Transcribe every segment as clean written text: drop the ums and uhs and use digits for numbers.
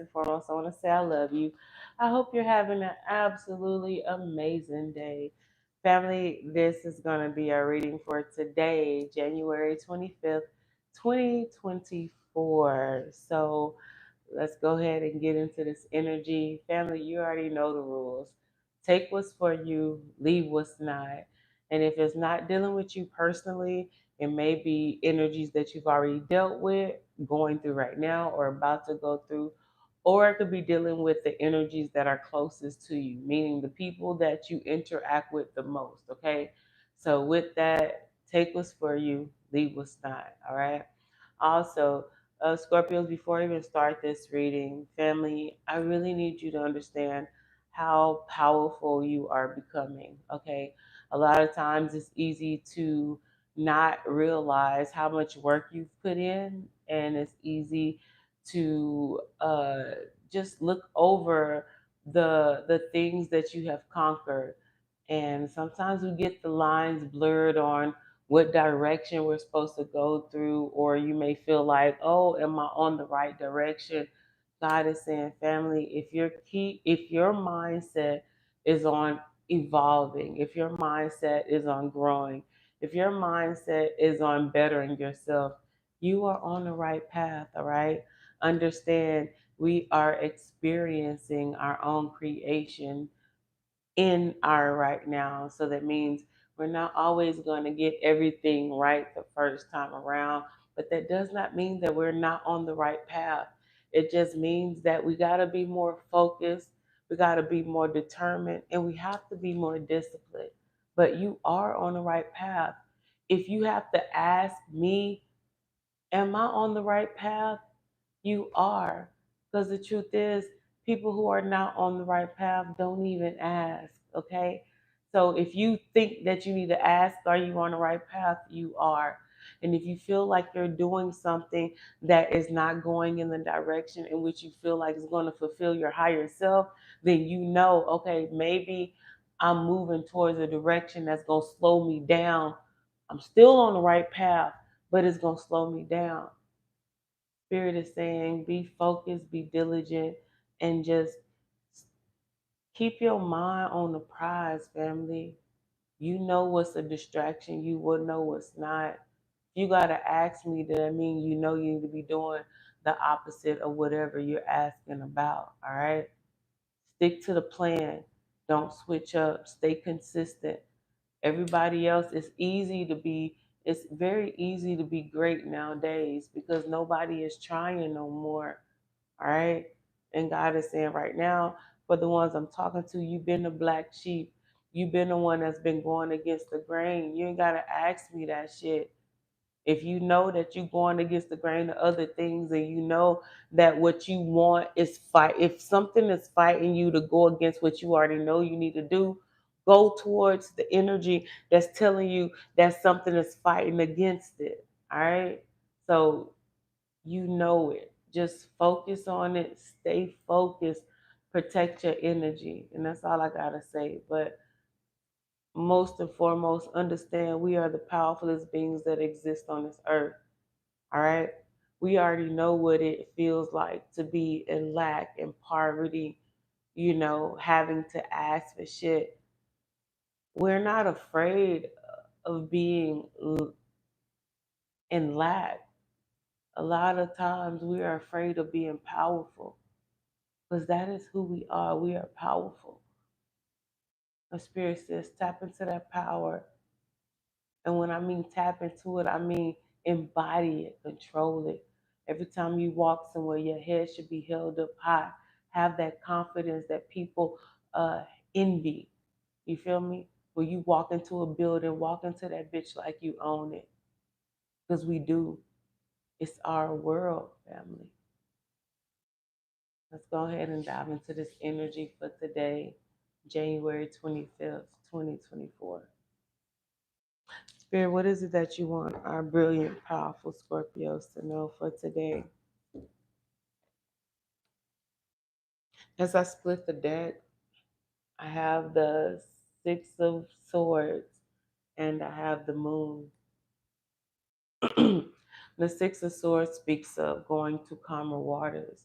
and foremost, I want to say I love you. I hope you're having an absolutely amazing day. Family, this is going to be our reading for today, January 25th, 2024. So let's go ahead and get into this energy. Family, you already know the rules. Take what's for you, leave what's not. And if it's not dealing with you personally, it may be energies that you've already dealt with, going through right now, or about to go through. Or it could be dealing with the energies that are closest to you, meaning the people that you interact with the most. Okay. So, with that, take what's for you, leave what's not. All right. Also, Scorpios, before I even start this reading, family, I really need you to understand how powerful you are becoming. Okay. A lot of times it's easy to not realize how much work you've put in, and it's easy to just look over the things that you have conquered. And sometimes we get the lines blurred on what direction we're supposed to go through, or you may feel like, oh, am I on the right direction? God is saying, family, if your mindset is on evolving, if your mindset is on growing, if your mindset is on bettering yourself, you are on the right path. All right. Understand, we are experiencing our own creation in our right now. So that means we're not always going to get everything right the first time around, but that does not mean that we're not on the right path. It just means that we got to be more focused, we got to be more determined, and we have to be more disciplined. But you are on the right path. If you have to ask me, am I on the right path? You are. Because the truth is, people who are not on the right path don't even ask, okay? So if you think that you need to ask, are you on the right path? You are. And if you feel like you're doing something that is not going in the direction in which you feel like is going to fulfill your higher self, then you know, okay, maybe I'm moving towards a direction that's going to slow me down. I'm still on the right path, but it's going to slow me down. Spirit is saying, be focused, be diligent, and just keep your mind on the prize, family. You know what's a distraction, you will know what's not. You got to ask me, does that mean you know you need to be doing the opposite of whatever you're asking about? All right? Stick to the plan. Don't switch up. Stay consistent. Everybody else, it's very easy to be great nowadays because nobody is trying no more. All right. And God is saying right now, for the ones I'm talking to, you've been the black sheep. You've been the one that's been going against the grain. You ain't got to ask me that shit. If you know that you're going against the grain of other things, and you know that what you want is fight, if something is fighting you to go against what you already know you need to do, go towards the energy that's telling you that something is fighting against it. All right. So you know it. Just focus on it. Stay focused. Protect your energy. And that's all I got to say. But most and foremost, understand we are the powerfulest beings that exist on this earth. All right. We already know what it feels like to be in lack and poverty, having to ask for shit. We're not afraid of being in lack. A lot of times we are afraid of being powerful because that is who we are. We are powerful. The spirit says tap into that power. And when I mean tap into it, I mean embody it, control it. Every time you walk somewhere, your head should be held up high. Have that confidence that people uh, envy. You feel me? When you walk into a building, walk into that bitch like you own it. Because we do. It's our world, family. Let's go ahead and dive into this energy for today, January 25th, 2024. Spirit, what is it that you want our brilliant, powerful Scorpios to know for today? As I split the deck, I have the Six of Swords and I have the Moon. The Six of Swords speaks of going to calmer waters,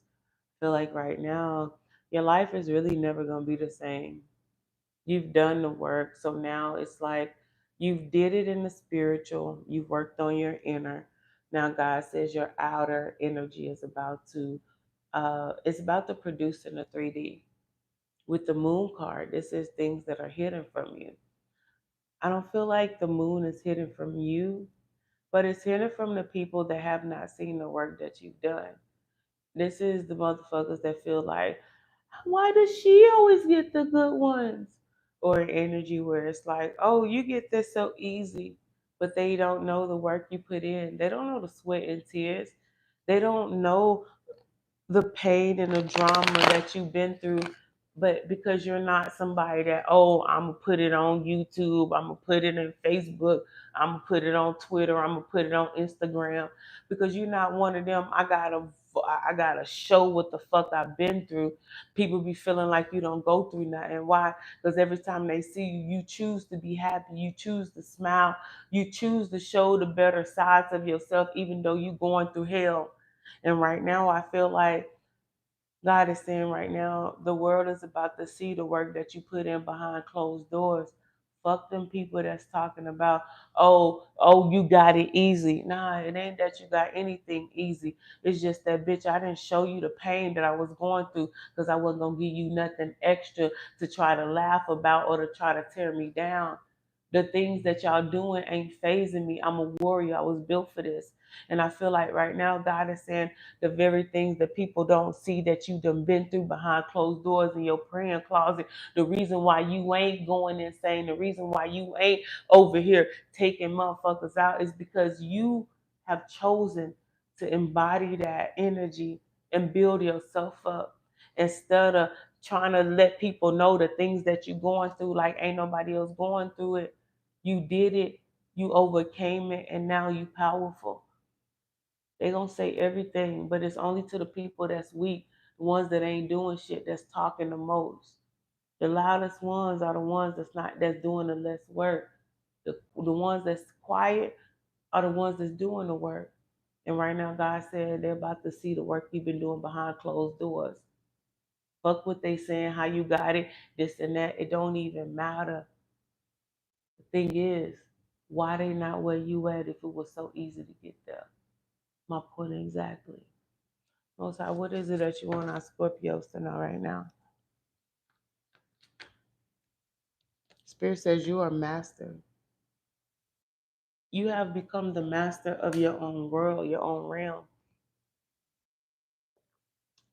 Feel like right now, your life is really never going to be the same. You've done the work. So now it's like you've did it in the spiritual. You've worked on your inner. Now God says your outer energy is about to it's about to produce in the 3D. With the moon card, this is things that are hidden from you. I don't feel like the moon is hidden from you, but it's hidden from the people that have not seen the work that you've done. This is the motherfuckers that feel like, why does she always get the good ones? Or an energy where it's like, oh, you get this so easy, but they don't know the work you put in. They don't know the sweat and tears. They don't know the pain and the drama that you've been through, but because you're not somebody that, oh, I'm gonna put it on YouTube, I'm gonna put it in Facebook, I'm gonna put it on Twitter, I'm gonna put it on Instagram, because you're not one of them. I gotta show what the fuck I've been through. People be feeling like you don't go through nothing. Why? Because every time they see you, you choose to be happy, you choose to smile, you choose to show the better sides of yourself, even though you're going through hell. And right now, I feel like God is saying right now, the world is about to see the work that you put in behind closed doors. Fuck them people that's talking about, oh, you got it easy. Nah, it ain't that you got anything easy. It's just that, bitch, I didn't show you the pain that I was going through because I wasn't going to give you nothing extra to try to laugh about or to try to tear me down. The things that y'all doing ain't phasing me. I'm a warrior. I was built for this. And I feel like right now, God is saying the very things that people don't see that you done been through behind closed doors in your praying closet. The reason why you ain't going insane, the reason why you ain't over here taking motherfuckers out is because you have chosen to embody that energy and build yourself up instead of trying to let people know the things that you're going through like ain't nobody else going through it. You did it, you overcame it, and now you powerful. They gonna say everything, but it's only to the people that's weak, the ones that ain't doing shit, that's talking the most. The loudest ones are the ones that's doing the less work. The ones that's quiet are the ones that's doing the work. And right now, God said they're about to see the work you've been doing behind closed doors. Fuck what they saying, how you got it, this and that. It don't even matter. The thing is, why they not where you at if it was so easy to get there? My point exactly. Most High, what is it that you want our Scorpios to know right now? Spirit says you are master. You have become the master of your own world, your own realm.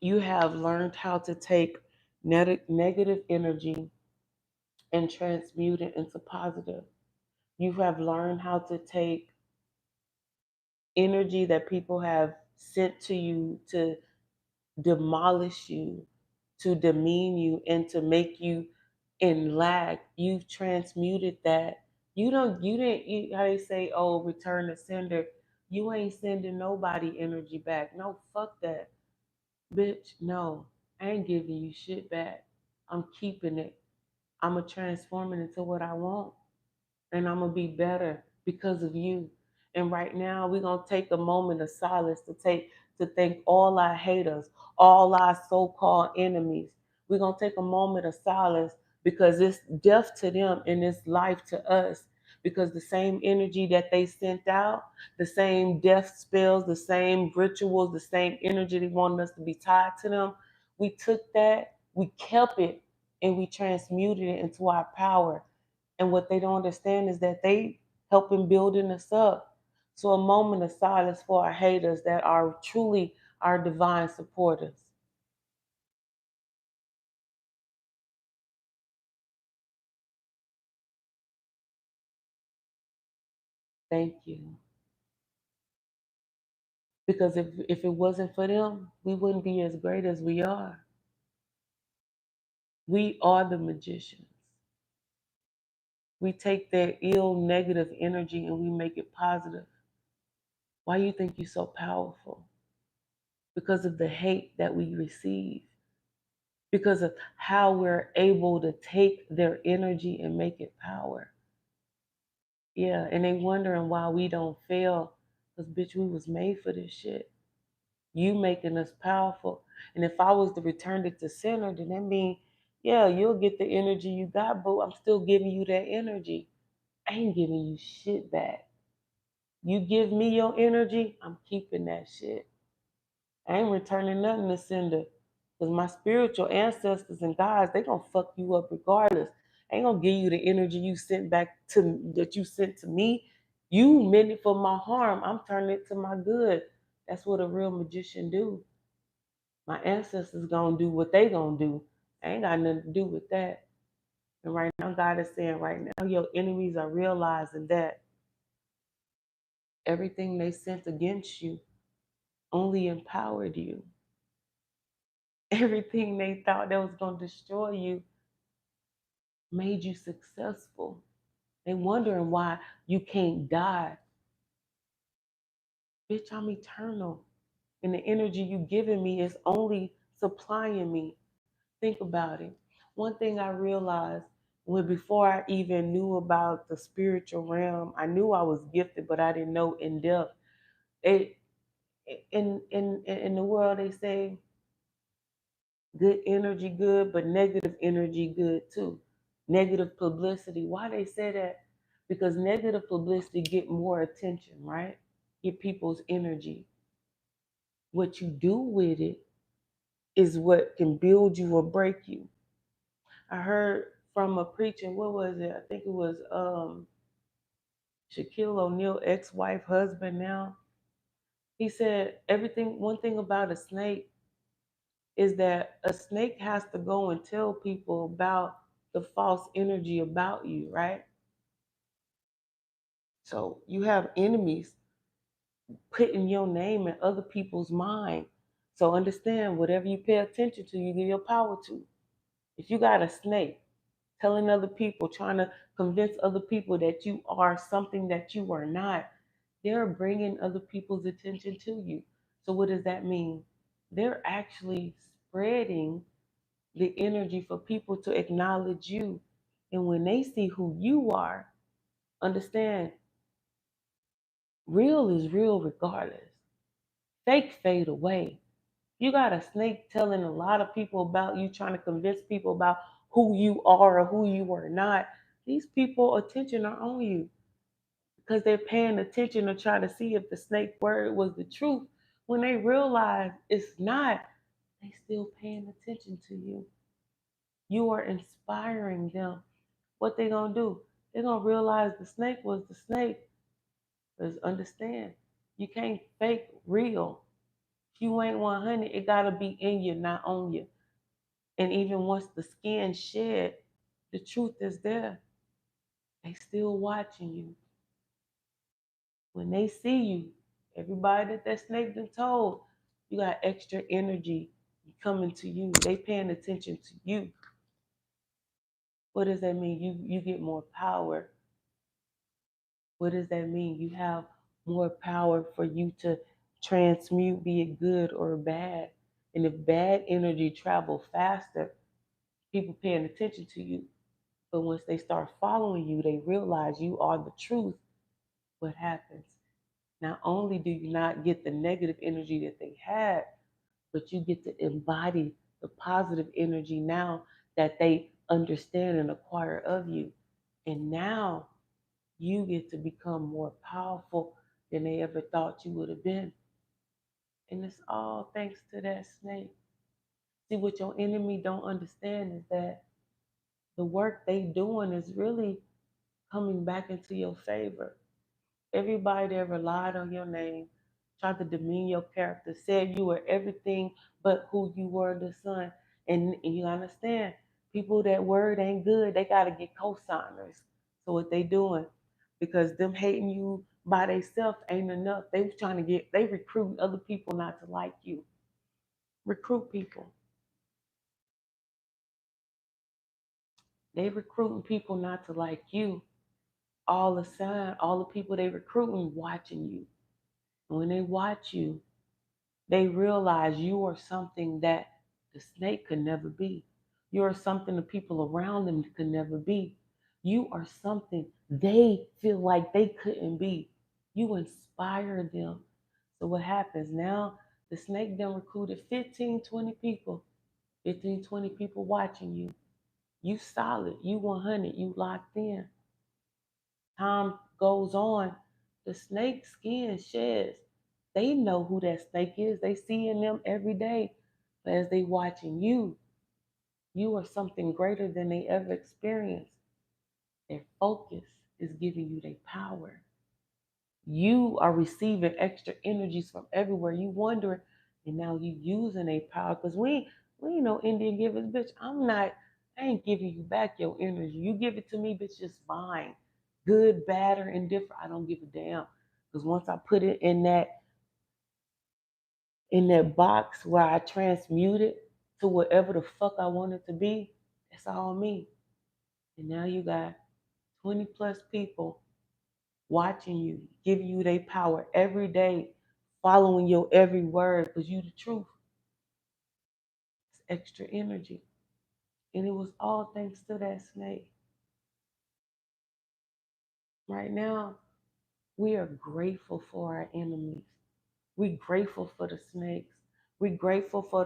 You have learned how to take negative energy and transmute it into positive. You have learned how to take energy that people have sent to you to demolish you, to demean you, and to make you in lack. You've transmuted that. How they say, oh, return to sender. You ain't sending nobody energy back. No, fuck that. Bitch, no. I ain't giving you shit back. I'm keeping it. I'm going to transform it into what I want, and I'm gonna be better because of you. And right now, we're gonna take a moment of silence to thank all our haters, all our so-called enemies. We're gonna take a moment of silence because it's death to them and it's life to us. Because the same energy that they sent out, the same death spells, the same rituals, the same energy they wanted us to be tied to them, we took that, we kept it, and we transmuted it into our power. And what they don't understand is that they help in building us up. So a moment of silence for our haters that are truly our divine supporters. Thank you. Because if it wasn't for them, we wouldn't be as great as we are. We are the magicians. We take their ill, negative energy and we make it positive. Why you think you're so powerful? Because of the hate that we receive. Because of how we're able to take their energy and make it power. Yeah, and they wondering why we don't fail. Because bitch, we was made for this shit. You making us powerful. And if I was to return it to center, then that means, yeah, you'll get the energy you got, but I'm still giving you that energy. I ain't giving you shit back. You give me your energy, I'm keeping that shit. I ain't returning nothing to sender. Because my spiritual ancestors and gods, they gonna fuck you up regardless. I ain't gonna give you the energy you sent back to that you sent to me. You meant it for my harm. I'm turning it to my good. That's what a real magician do. My ancestors gonna do what they gonna do. I ain't got nothing to do with that. And right now, God is saying right now, your enemies are realizing that everything they sent against you only empowered you. Everything they thought that was going to destroy you made you successful. They wondering why you can't die. Bitch, I'm eternal. And the energy you giving me is only supplying me. Think about it. One thing I realized when before I even knew about the spiritual realm, I knew I was gifted, but I didn't know in depth. It in the world they say good energy good, but negative energy good too. Negative publicity. Why they say that? Because negative publicity get more attention, right? Get people's energy. What you do with it is what can build you or break you. I heard from a preacher, what was it? I think it was Shaquille O'Neal, ex-wife, husband now. He said everything, one thing about a snake is that a snake has to go and tell people about the false energy about you, right? So you have enemies putting your name in other people's mind. So understand, whatever you pay attention to, you give your power to. If you got a snake telling other people, trying to convince other people that you are something that you are not, they're bringing other people's attention to you. So what does that mean? They're actually spreading the energy for people to acknowledge you. And when they see who you are, understand, real is real regardless. Fake fade away. You got a snake telling a lot of people about you, trying to convince people about who you are or who you are not. These people attention are on you because they're paying attention to try to see if the snake word was the truth. When they realize it's not, they still paying attention to you. You are inspiring them. What they gonna do? They're gonna realize the snake was the snake. Because understand, you can't fake real. If you ain't 100, it gotta be in you, not on you. And even once the skin shed, the truth is there. They still watching you. When they see you, everybody that snake done told, you got extra energy coming to you. They paying attention to you. What does that mean? You get more power. What does that mean? You have more power for you to transmute, be it good or bad. And if bad energy travel faster, people paying attention to you. But once they start following you, they realize you are the truth. What happens? Not only do you not get the negative energy that they had, but you get to embody the positive energy now that they understand and acquire of you. And now you get to become more powerful than they ever thought you would have been. And it's all thanks to that snake. See, what your enemy don't understand is that the work they doing is really coming back into your favor. Everybody that relied on your name, tried to demean your character, said you were everything but who you were, the son. And you understand, people that word ain't good, they got to get co-signers. So what they doing? Because them hating you by themselves ain't enough. They recruit other people not to like you. Recruit people. They recruiting people not to like you. All the people they recruiting watching you. And when they watch you, they realize you are something that the snake could never be. You are something the people around them could never be. You are something they feel like they couldn't be. You inspire them. So what happens now? The snake done recruited 15, 20 people, 15, 20 people watching you. You solid, you 100, you locked in. Time goes on, the snake skin sheds. They know who that snake is. They see in them every day. But as they watching you, you are something greater than they ever experienced. Their focus is giving you their power. You are receiving extra energies from everywhere. You wondering, and now you using a power. Because we ain't no Indian givers, bitch. I ain't giving you back your energy. You give it to me, bitch, it's fine. Good, bad, or indifferent. I don't give a damn. Because once I put it in that box where I transmute it to whatever the fuck I want it to be, it's all me. And now you got 20 plus people watching you, giving you their power every day, following your every word because you the truth. It's extra energy. And it was all thanks to that snake. Right now, we are grateful for our enemies. We grateful for the snakes. We grateful for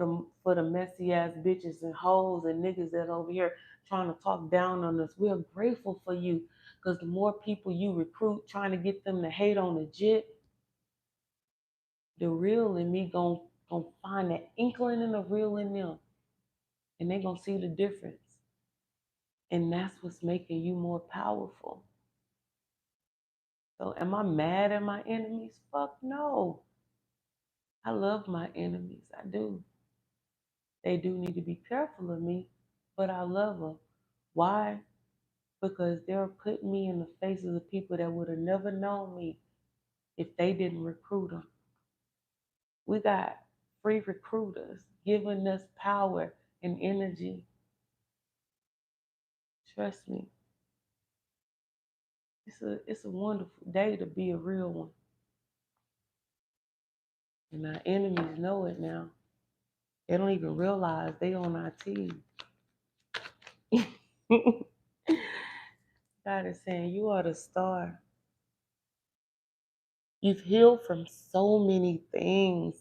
the messy ass bitches and hoes and niggas that over here trying to talk down on us. We are grateful for you because the more people you recruit trying to get them to hate on the jit, the real in me gon' find that inkling in the real in them, and they gonna see the difference. And that's what's making you more powerful. So am I mad at my enemies? Fuck no. I love my enemies. I do. They do need to be careful of me, but I love them. Why? Because they're putting me in the faces of people that would have never known me if they didn't recruit them. We got free recruiters giving us power and energy. Trust me. It's a wonderful day to be a real one. And our enemies know it now. They don't even realize they on our team. God is saying you are the star. You've healed from so many things.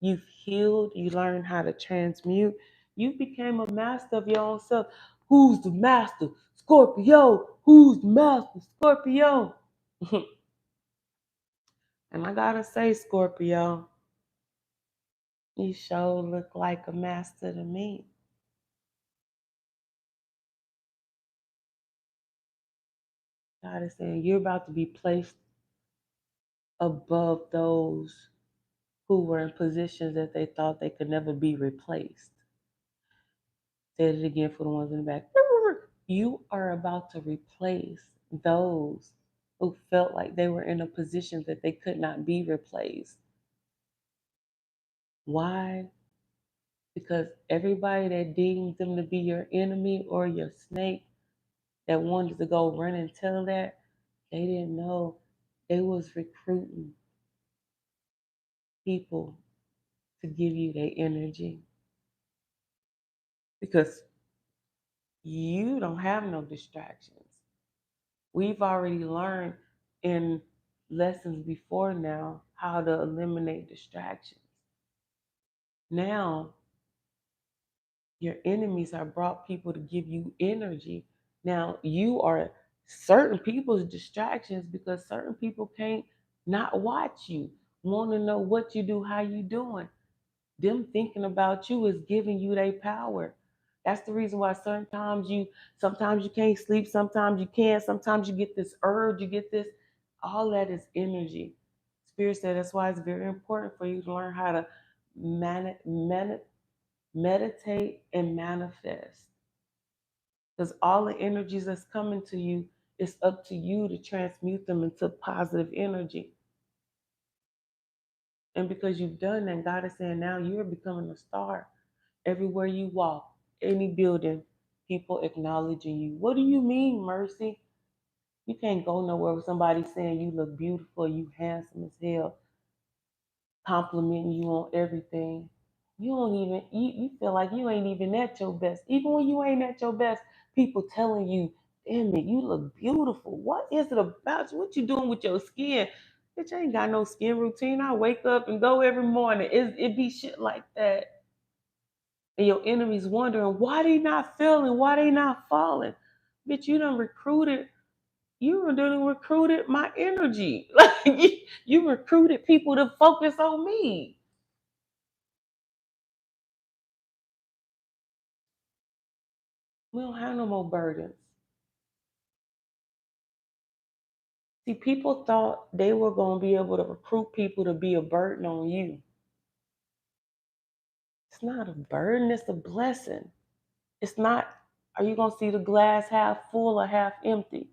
You've healed, you learned how to transmute. You became a master of your own self. Who's the master? Scorpio. Who's the master? Scorpio. And I gotta say, Scorpio, you sure look like a master to me. God is saying you're about to be placed above those who were in positions that they thought they could never be replaced. Say it again for the ones in the back. You are about to replace those who felt like they were in a position that they could not be replaced. Why? Because everybody that deemed them to be your enemy or your snake that wanted to go run and tell that, they didn't know they was recruiting people to give you their energy. Because you don't have no distractions. We've already learned in lessons before now how to eliminate distractions. Now, your enemies have brought people to give you energy. Now, you are certain people's distractions because certain people can't not watch you, want to know what you do, how you doing. Them thinking about you is giving you their power. That's the reason why sometimes you can't sleep, sometimes you can, sometimes you get this urge, you get this. All that is energy. Spirit said that's why it's very important for you to learn how to meditate and manifest. Because all the energies that's coming to you, it's up to you to transmute them into positive energy. And because you've done that, God is saying now you're becoming a star. Everywhere you walk, any building, people acknowledging you. What do you mean, Mercy? You can't go nowhere with somebody saying you look beautiful, you handsome as hell, complimenting you on everything. You feel like you ain't even at your best. Even when you ain't at your best, people telling you, damn it, you look beautiful. What is it about you? What you doing with your skin? Bitch, I ain't got no skin routine. I wake up and go every morning. It be shit like that. And your enemies wondering why they not feeling, why they not falling. Bitch, you done recruited my energy. Like you recruited people to focus on me. We don't have no more burdens. See, people thought they were going to be able to recruit people to be a burden on you. It's not a burden, it's a blessing. It's not, are you going to see the glass half full or half empty?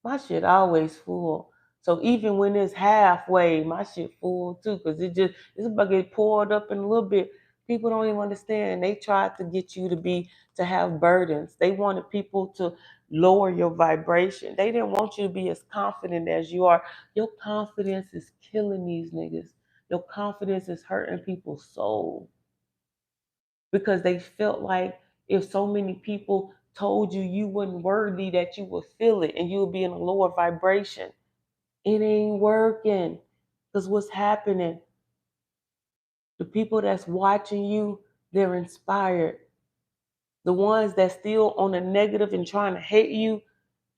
My shit always full. So even when it's halfway, my shit full too, because it's about to get poured up in a little bit. People don't even understand. They tried to get you to have burdens. They wanted people to lower your vibration. They didn't want you to be as confident as you are. Your confidence is killing these niggas. Your confidence is hurting people's soul because they felt like if so many people told you you wasn't worthy that you would feel it and you would be in a lower vibration. It ain't working. Because what's happening, the people that's watching you, they're inspired. The ones that's still on the negative and trying to hate you,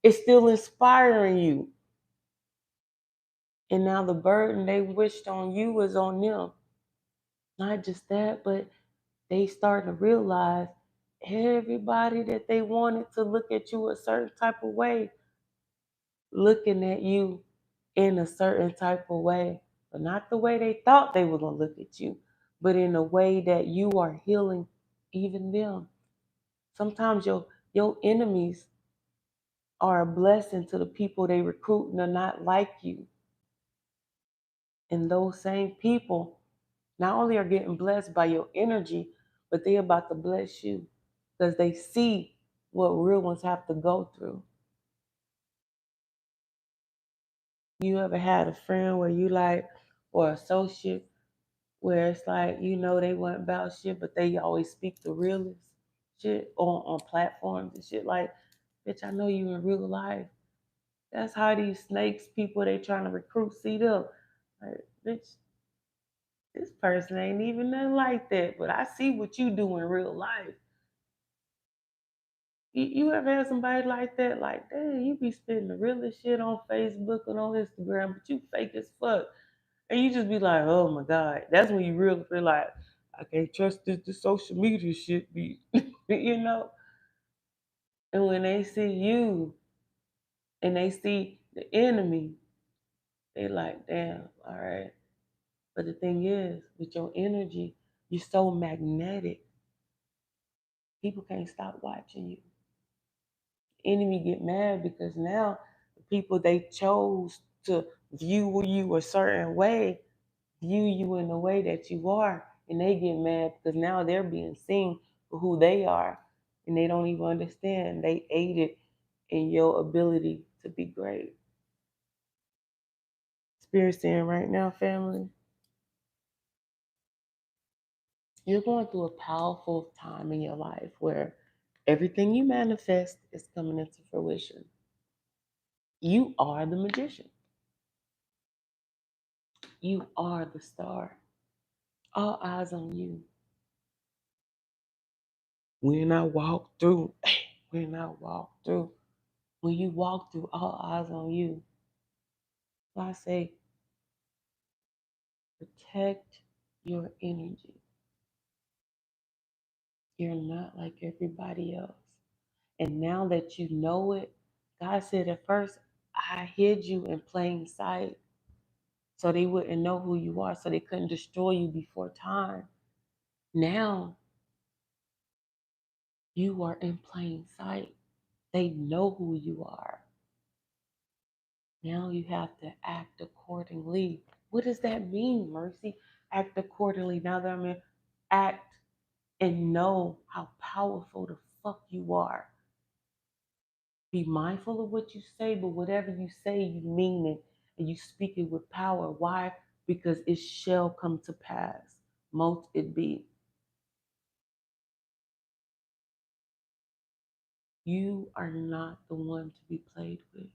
it's still inspiring you. And now the burden they wished on you is on them. Not just that, but they start to realize everybody that they wanted to look at you a certain type of way, looking at you in a certain type of way, but not the way they thought they were going to look at you, but in a way that you are healing even them. Sometimes your enemies are a blessing to the people they recruit and are not like you. And those same people not only are getting blessed by your energy, but they're about to bless you because they see what real ones have to go through. You ever had a friend where you like, or associate, where it's like, they weren't about shit, but they always speak the realest shit on platforms and shit like, bitch, I know you in real life. That's how these snakes, people they trying to recruit, see them. Like, bitch, this person ain't even nothing like that, but I see what you do in real life. You ever had somebody like that? Like, dang, you be spitting the realest shit on Facebook and on Instagram, but you fake as fuck. And you just be like, oh my God. That's when you really feel like, I can't trust this social media shit be, you know? And when they see you and they see the enemy, they like, damn, all right. But the thing is, with your energy, you're so magnetic. People can't stop watching you. Enemy get mad because now the people they chose to view you a certain way view you in the way that you are, and they get mad because now they're being seen for who they are, and they don't even understand they aided in your ability to be great. Experiencing right now, family, you're going through a powerful time in your life where everything you manifest is coming into fruition. You are the magician. You are the star. All eyes on you. When I walk through, when I walk through, when you walk through, all eyes on you. So I say, protect your energy. You're not like everybody else. And now that you know it, God said at first, I hid you in plain sight so they wouldn't know who you are, so they couldn't destroy you before time. Now you are in plain sight. They know who you are. Now you have to act accordingly. What does that mean, Mercy? Act accordingly. Now that I'm in, act and know how powerful the fuck you are. Be mindful of what you say, but whatever you say, you mean it and you speak it with power. Why? Because it shall come to pass. Mote it be. You are not the one to be played with.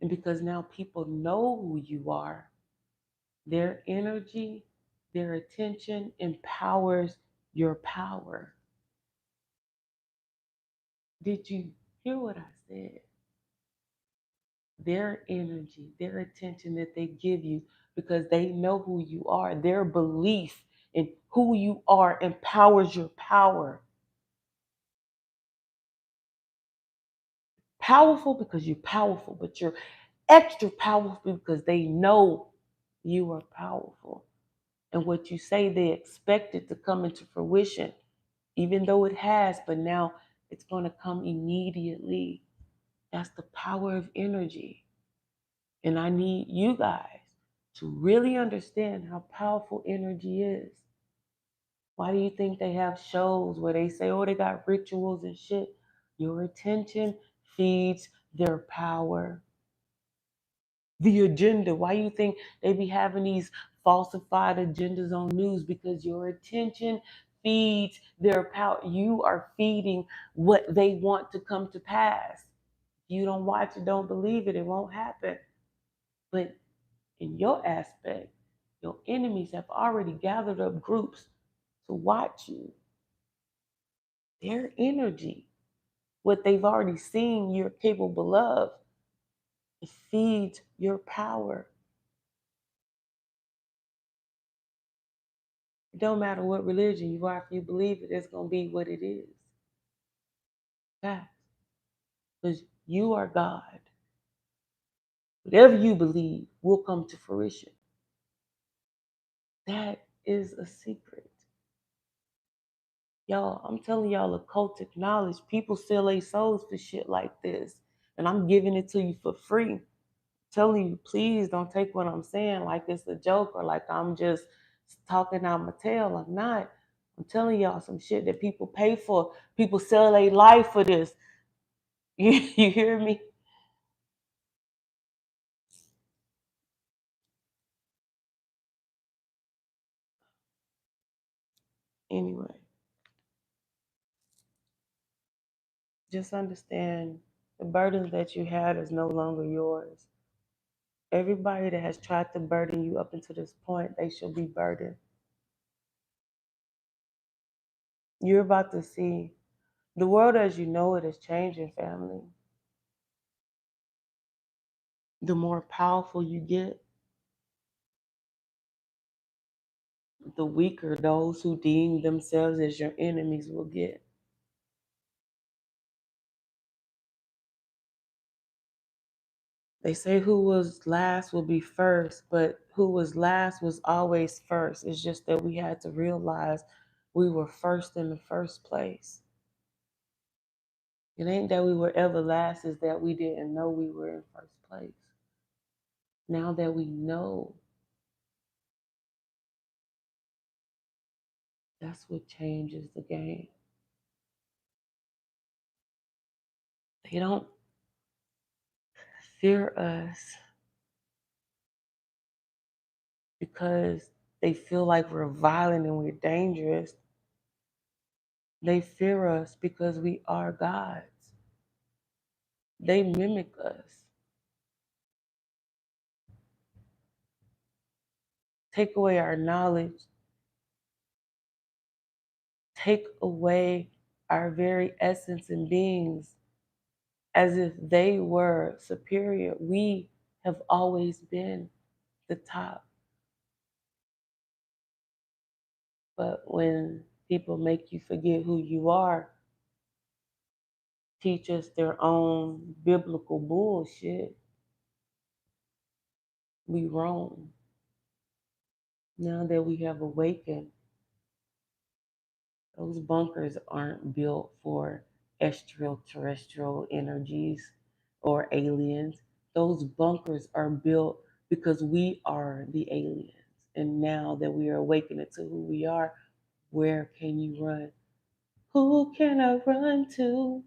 And because now people know who you are, their energy, their attention empowers your power. Did you hear what I said? Their energy, their attention that they give you because they know who you are, their belief in who you are empowers your power. Powerful because you're powerful, but you're extra powerful because they know you are powerful. And what you say, they expect it to come into fruition, even though it has, but now it's going to come immediately. That's the power of energy. And I need you guys to really understand how powerful energy is. Why do you think they have shows where they say, oh, they got rituals and shit? Your attention feeds their power. The agenda. Why you think they be having these falsified agendas on news? Because your attention feeds their power. You are feeding what they want to come to pass. You don't watch it, don't believe it, it won't happen. But in your aspect, your enemies have already gathered up groups to watch you. Their energy, what they've already seen you're capable of, it feeds your power. It don't matter what religion you are, if you believe it, it's going to be what it is. Because you are God. Whatever you believe will come to fruition. That is a secret. Y'all, I'm telling y'all occultic knowledge. People sell their souls for shit like this. And I'm giving it to you for free. I'm telling you, please don't take what I'm saying like it's a joke or like I'm just talking out my tail. I'm not. I'm telling y'all some shit that people pay for. People sell their life for this. You hear me? Anyway, just understand the burden that you had is no longer yours. Everybody that has tried to burden you up until this point, they shall be burdened. You're about to see the world as you know it is changing, family. The more powerful you get, the weaker those who deem themselves as your enemies will get. They say who was last will be first, but who was last was always first. It's just that we had to realize we were first in the first place. It ain't that we were ever last, it's that we didn't know we were in first place. Now that we know, that's what changes the game. They don't fear us because they feel like we're violent and we're dangerous. They fear us because we are gods. They mimic us. Take away our knowledge, take away our very essence and beings as if they were superior. We have always been the top. But when people make you forget who you are, teach us their own biblical bullshit, we roam. Now that we have awakened, those bunkers aren't built for extraterrestrial energies or aliens. Those bunkers are built because we are the aliens. And now that we are awakening to who we are, where can you run? Who can I run to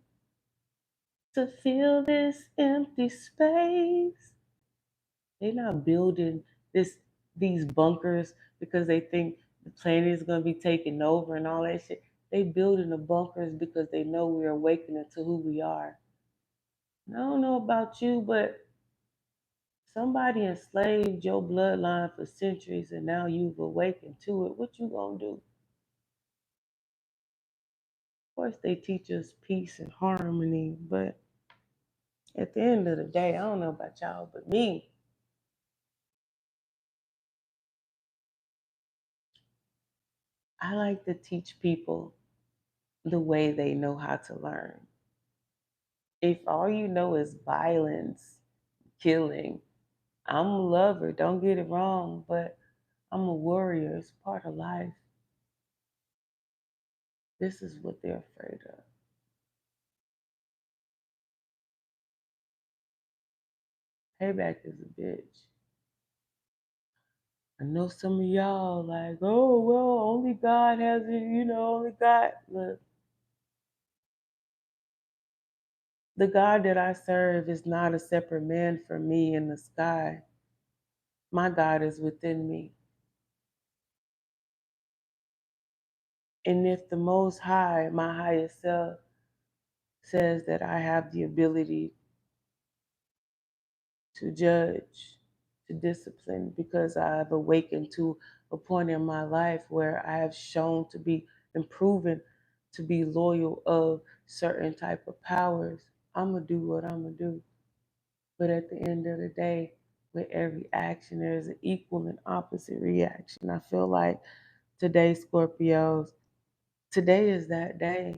fill this empty space? They're not building these bunkers because they think the planet is gonna be taken over and all that shit. They building the bunkers because they know we're awakening to who we are. And I don't know about you, but Somebody enslaved your bloodline for centuries and now you've awakened to it. What you gonna do? Of course they teach us peace and harmony, but at the end of the day, I don't know about y'all, but me, I like to teach people the way they know how to learn. If all you know is violence, killing, I'm a lover, don't get it wrong, but I'm a warrior. It's part of life. This is what they're afraid of. Payback is a bitch. I know some of y'all like, oh, well, only God has it, only God. Look, the God that I serve is not a separate man from me in the sky. My God is within me. And if the Most High, my highest self, says that I have the ability to judge, to discipline, because I have awakened to a point in my life where I have shown to be and proven to be loyal of certain type of powers, I'm going to do what I'm going to do. But at the end of the day, with every action, there's an equal and opposite reaction. I feel like today, Scorpios, today is that day.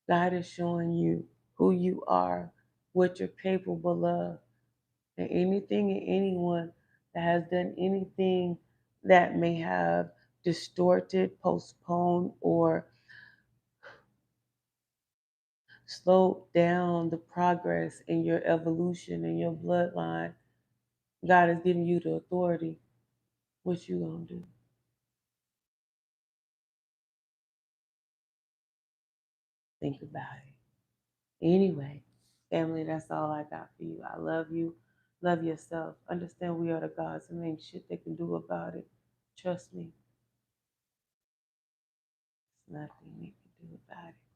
God is showing you who you are, what you're capable of, and anything and anyone that has done anything that may have distorted, postponed, or slowed down the progress in your evolution in your bloodline. God has given you the authority. What you gonna do? Think about it. Anyway, family, that's all I got for you. I love you. Love yourself. Understand we are the gods and ain't shit they can do about it. Trust me. There's nothing we can do about it.